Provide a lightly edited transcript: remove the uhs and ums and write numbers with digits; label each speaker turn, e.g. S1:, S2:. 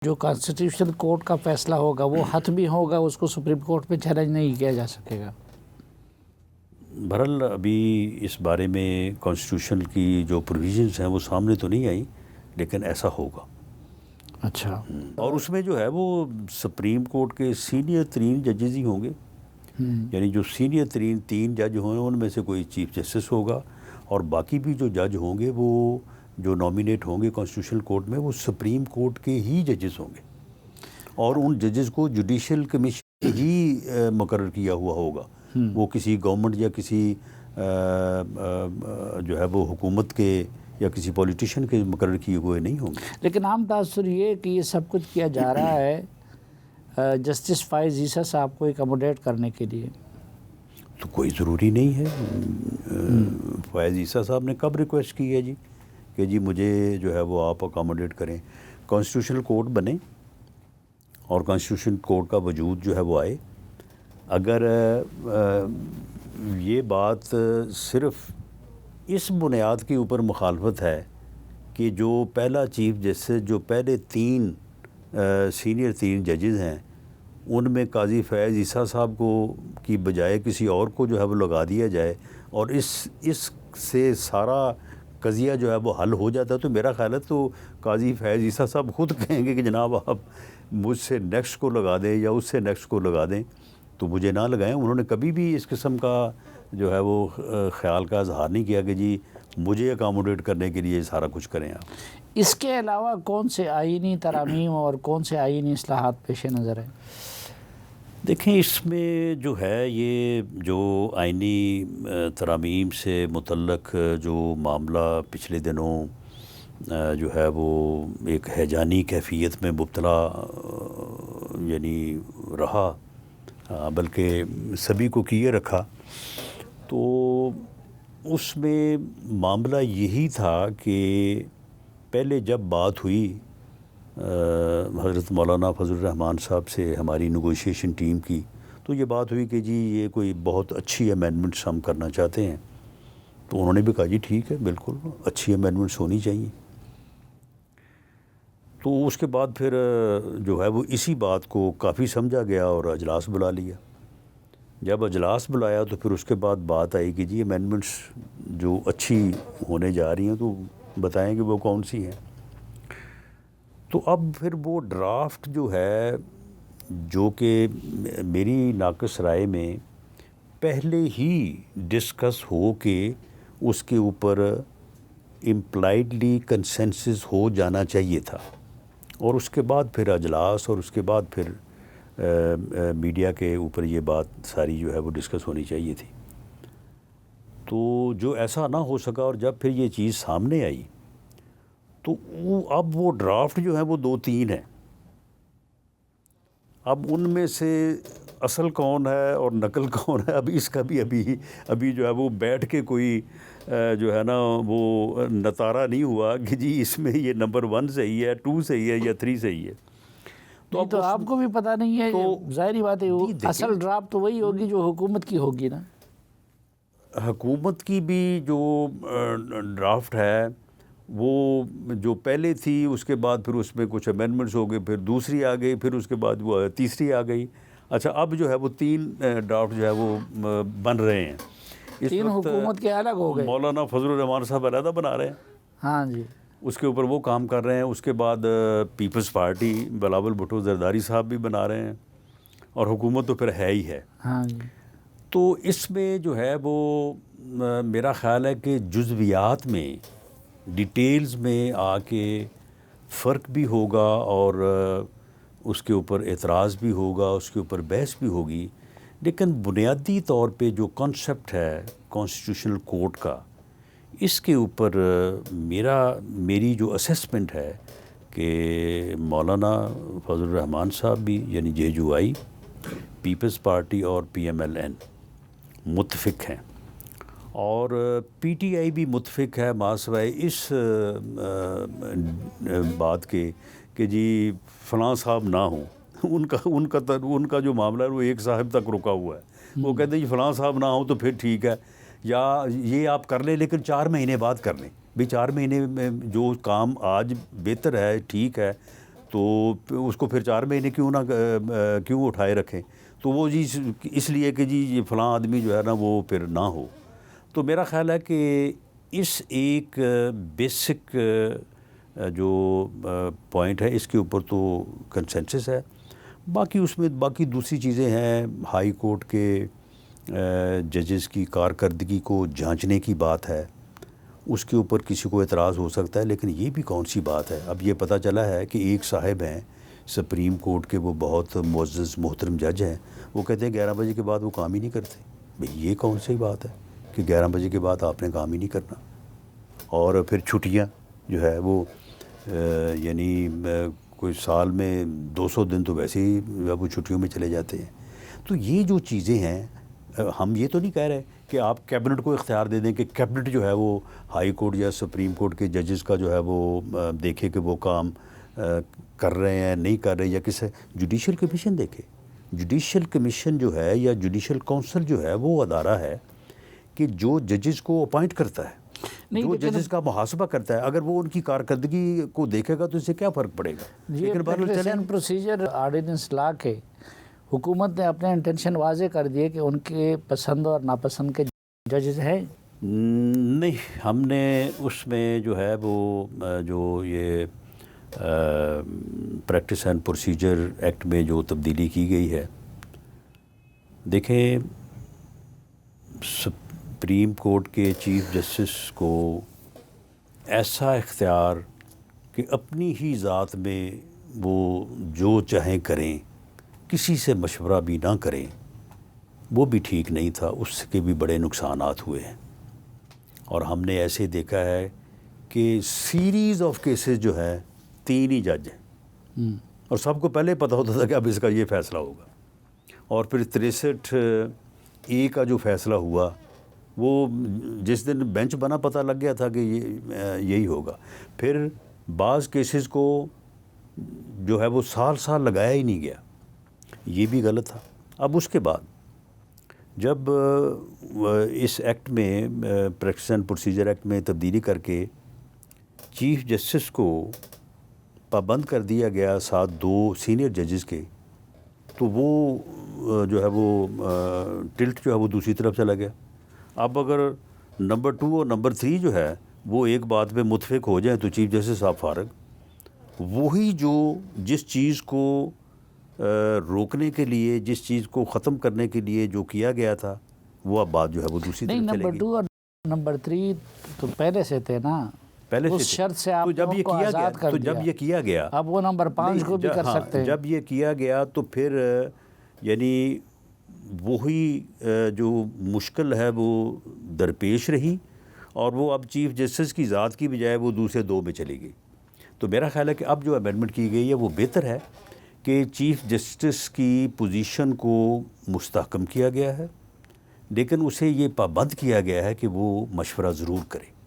S1: جو constitution court کا فیصلہ ہوگا وہ حتمی ہوگا، اس کو سپریم کورٹ میں چیلنج نہیں کیا جا سکے گا؟
S2: بہرحال ابھی اس بارے میں کانسٹیٹیوشن کی جو پروویژنس ہیں وہ سامنے تو نہیں آئی، لیکن ایسا ہوگا۔
S1: اچھا،
S2: اور اس میں جو ہے وہ سپریم کورٹ کے سینئر ترین ججز ہی ہوں گے، یعنی جو سینئر ترین 3 جج ہوں گے ان میں سے کوئی چیف جسٹس ہوگا، اور باقی بھی جو جج ہوں گے وہ جو نامینیٹ ہوں گے کانسٹیٹیوشنل کورٹ میں وہ سپریم کورٹ کے ہی ججز ہوں گے، اور ان ججز کو جوڈیشل کمیشن ہی مقرر کیا ہوا ہوگا، وہ کسی گورنمنٹ یا کسی جو ہے وہ حکومت کے یا کسی پولیٹیشین کے مقرر کیے ہوئے نہیں ہوں گے۔
S1: لیکن عام تاثر یہ کہ یہ سب کچھ کیا جا رہا ہے جسٹس فائز عیسیٰ صاحب کو اکاموڈیٹ کرنے کے لیے،
S2: تو کوئی ضروری نہیں ہے۔ فائز عیسیٰ صاحب نے کب ریکویسٹ کی ہے جی کہ جی مجھے جو ہے وہ آپ اکاموڈیٹ کریں؟ کانسٹیٹیوشنل کورٹ بنے اور کانسٹیٹیوشن کورٹ کا وجود جو ہے وہ آئے۔ اگر یہ بات صرف اس بنیاد کے اوپر مخالفت ہے کہ جو پہلا چیف جسٹس، جو پہلے 3 سینئر 3 ججز ہیں ان میں قاضی فیض عیسیٰ صاحب کو کی بجائے کسی اور کو جو ہے وہ لگا دیا جائے اور اس سے سارا قضیہ جو ہے وہ حل ہو جاتا ہے، تو میرا خیال ہے تو قاضی فیض عیسیٰ صاحب خود کہیں گے کہ جناب آپ مجھ سے نیکسٹ کو لگا دیں یا اس سے نیکسٹ کو لگا دیں، تو مجھے نہ لگائیں۔ انہوں نے کبھی بھی اس قسم کا جو ہے وہ خیال کا اظہار نہیں کیا کہ جی مجھے اکاموڈیٹ کرنے کے لیے سارا کچھ کریں آپ۔
S1: اس کے علاوہ کون سے آئینی ترامیم اور کون سے آئینی اصلاحات پیش نظر ہیں؟
S2: دیکھیں اس میں جو ہے یہ جو آئینی ترامیم سے متعلق جو معاملہ پچھلے دنوں جو ہے وہ ایک ہیجانی کیفیت میں مبتلا یعنی رہا، بلکہ سبھی کو کیے رکھا، تو اس میں معاملہ یہی تھا کہ پہلے جب بات ہوئی حضرت مولانا فضل الرحمان صاحب سے ہماری نیگوشیشن ٹیم کی، تو یہ بات ہوئی کہ جی یہ کوئی بہت اچھی امینڈمنٹس ہم کرنا چاہتے ہیں، تو انہوں نے بھی کہا جی ٹھیک ہے بالکل اچھی امینڈمنٹس ہونی چاہیے۔ تو اس کے بعد پھر جو ہے وہ اسی بات کو کافی سمجھا گیا اور اجلاس بلا لیا۔ جب اجلاس بلایا تو پھر اس کے بعد بات آئی کہ جی امینڈمنٹس جو اچھی ہونے جا رہی ہیں تو بتائیں کہ وہ کون سی ہیں۔ تو اب پھر وہ ڈرافٹ جو ہے جو کہ میری ناقص رائے میں پہلے ہی ڈسکس ہو کے اس کے اوپر امپلائڈلی کنسنسس ہو جانا چاہیے تھا، اور اس کے بعد پھر اجلاس اور اس کے بعد پھر میڈیا کے اوپر یہ بات ساری جو ہے وہ ڈسکس ہونی چاہیے تھی۔ تو جو ایسا نہ ہو سکا، اور جب پھر یہ چیز سامنے آئی تو اب وہ ڈرافٹ جو ہے وہ 2-3 ہیں۔ اب ان میں سے اصل کون ہے اور نقل کون ہے، اب اس کا بھی ابھی جو ہے وہ بیٹھ کے کوئی جو ہے نا وہ نتارا نہیں ہوا کہ جی اس میں یہ نمبر 1 صحیح ہے، 2 صحیح ہے یا 3 صحیح ہے۔
S1: تو آپ کو بھی پتہ نہیں ہے، ظاہری بات ہے اصل ڈرافٹ تو وہی ہوگی جو حکومت کی ہوگی نا۔
S2: حکومت کی بھی جو ڈرافٹ ہے وہ جو پہلے تھی، اس کے بعد پھر اس میں کچھ امینڈمنٹس ہو گئے، پھر دوسری آ گئی، پھر اس کے بعد وہ تیسری آ گئی۔ اچھا اب جو ہے وہ 3 ڈرافٹ جو ہے وہ بن رہے ہیں اس
S1: 3
S2: وقت۔
S1: حکومت کے الگ ہو گئے،
S2: مولانا فضل الرحمان صاحب علیحدہ بنا رہے ہیں،
S1: ہاں جی،
S2: اس کے اوپر وہ کام کر رہے ہیں۔ اس کے بعد پیپلز پارٹی بلاول بھٹو زرداری صاحب بھی بنا رہے ہیں، اور حکومت تو پھر ہے ہی ہے۔
S1: ہاں جی۔
S2: تو اس میں جو ہے وہ میرا خیال ہے کہ جزویات میں ڈیٹیلز میں آ کے فرق بھی ہوگا، اور اس کے اوپر اعتراض بھی ہوگا، اس کے اوپر بحث بھی ہوگی، لیکن بنیادی طور پہ جو کانسیپٹ ہے کانسٹیٹیوشنل کورٹ کا، اس کے اوپر میری جو اسیسمنٹ ہے کہ مولانا فضل الرحمان صاحب بھی یعنی JUI، پیپلز پارٹی اور PMLN متفق ہیں، اور PTI بھی متفق ہے ماسوائے اس بات کے کہ جی فلاں صاحب نہ ہوں۔ ان کا جو معاملہ ہے وہ ایک صاحب تک رکا ہوا ہے، وہ کہتے ہیں جی فلاں صاحب نہ ہوں تو پھر ٹھیک ہے، یا یہ آپ کر لیں لیکن 4 مہینے بعد کر لیں۔ بھی 4 مہینے میں جو کام آج بہتر ہے ٹھیک ہے، تو اس کو پھر 4 مہینے کیوں اٹھائے رکھیں؟ تو وہ جی اس لیے کہ جی یہ فلاں آدمی جو ہے نا وہ پھر نہ ہو. تو میرا خیال ہے کہ اس ایک بیسک جو پوائنٹ ہے اس کے اوپر تو کنسنسس ہے. باقی اس میں باقی دوسری چیزیں ہیں. ہائی کورٹ کے ججز کی کارکردگی کو جانچنے کی بات ہے, اس کے اوپر کسی کو اعتراض ہو سکتا ہے, لیکن یہ بھی کون سی بات ہے. اب یہ پتہ چلا ہے کہ ایک صاحب ہیں سپریم کورٹ کے, وہ بہت معزز محترم جج ہیں, وہ کہتے ہیں 11 بجے کے بعد وہ کام ہی نہیں کرتے. بھئی یہ کون سی بات ہے کہ 11 بجے کے بعد آپ نے کام ہی نہیں کرنا. اور پھر چھٹیاں جو ہے وہ یعنی کوئی سال میں 200 دن تو ویسے ہی وہ چھٹیوں میں چلے جاتے ہیں. تو یہ جو چیزیں ہیں, ہم یہ تو نہیں کہہ رہے کہ آپ کیبنٹ کو اختیار دے دیں کہ کیبنٹ جو ہے وہ ہائی کورٹ یا سپریم کورٹ کے ججز کا جو ہے وہ دیکھے کہ وہ کام کر رہے ہیں نہیں کر رہے, یا کس ہے. جوڈیشل کمیشن دیکھے. جوڈیشل کمیشن جو ہے یا جوڈیشل کونسل جو ہے وہ ادارہ ہے کہ جو ججز کو اپوائنٹ کرتا ہے, جو ججز کا محاسبہ کرتا ہے. اگر وہ ان کی کارکردگی کو دیکھے گا تو اس سے کیا فرق پڑے گا.
S1: لیکن پریکٹس اینڈ پروسیجر آرڈیننس لا کے حکومت نے اپنے انٹینشن واضح کر دیے کہ ان کے پسند اور ناپسند کے ججز ہیں.
S2: نہیں, ہم نے اس میں جو ہے وہ جو یہ پریکٹس اینڈ پروسیجر ایکٹ میں جو تبدیلی کی گئی ہے, دیکھیں سپریم کورٹ کے چیف جسٹس کو ایسا اختیار کہ اپنی ہی ذات میں وہ جو چاہیں کریں, کسی سے مشورہ بھی نہ کریں, وہ بھی ٹھیک نہیں تھا. اس کے بھی بڑے نقصانات ہوئے ہیں. اور ہم نے ایسے دیکھا ہے کہ سیریز آف کیسز جو ہے 3 ہی جج ہیں, اور سب کو پہلے پتہ ہوتا تھا کہ اب اس کا یہ فیصلہ ہوگا. اور پھر 63A کا جو فیصلہ ہوا, وہ جس دن بینچ بنا پتہ لگ گیا تھا کہ یہی ہوگا. پھر بعض کیسز کو جو ہے وہ سال لگایا ہی نہیں گیا, یہ بھی غلط تھا. اب اس کے بعد جب اس ایکٹ میں پریکٹس اینڈ پروسیجر ایکٹ میں تبدیلی کر کے چیف جسٹس کو پابند کر دیا گیا ساتھ 2 سینئر ججز کے, تو وہ جو ہے وہ ٹلٹ جو ہے وہ دوسری طرف چلا گیا. اب اگر نمبر 2 اور نمبر 3 جو ہے وہ ایک بات پہ متفق ہو جائیں تو چیف جسٹس صاحب فارغ. وہی جو جس چیز کو روکنے کے لیے, جس چیز کو ختم کرنے کے لیے جو کیا گیا تھا, وہ اب بات جو ہے وہ دوسری طرف چلے گی.
S1: نمبر 2 اور نمبر 3 تو پہلے سے تھے نا, اس شرط سے آپ کو آزاد کر دیا.
S2: تو جب یہ کیا گیا,
S1: اب وہ نمبر 5 کو بھی کر سکتے ہیں.
S2: جب یہ کیا گیا تو پھر یعنی وہی جو مشکل ہے وہ درپیش رہی, اور وہ اب چیف جسٹس کی ذات کی بجائے وہ دوسرے 2 میں چلی گئی. تو میرا خیال ہے کہ اب جو امینڈمنٹ کی گئی ہے وہ بہتر ہے کہ چیف جسٹس کی پوزیشن کو مستحکم کیا گیا ہے, لیکن اسے یہ پابند کیا گیا ہے کہ وہ مشورہ ضرور کرے.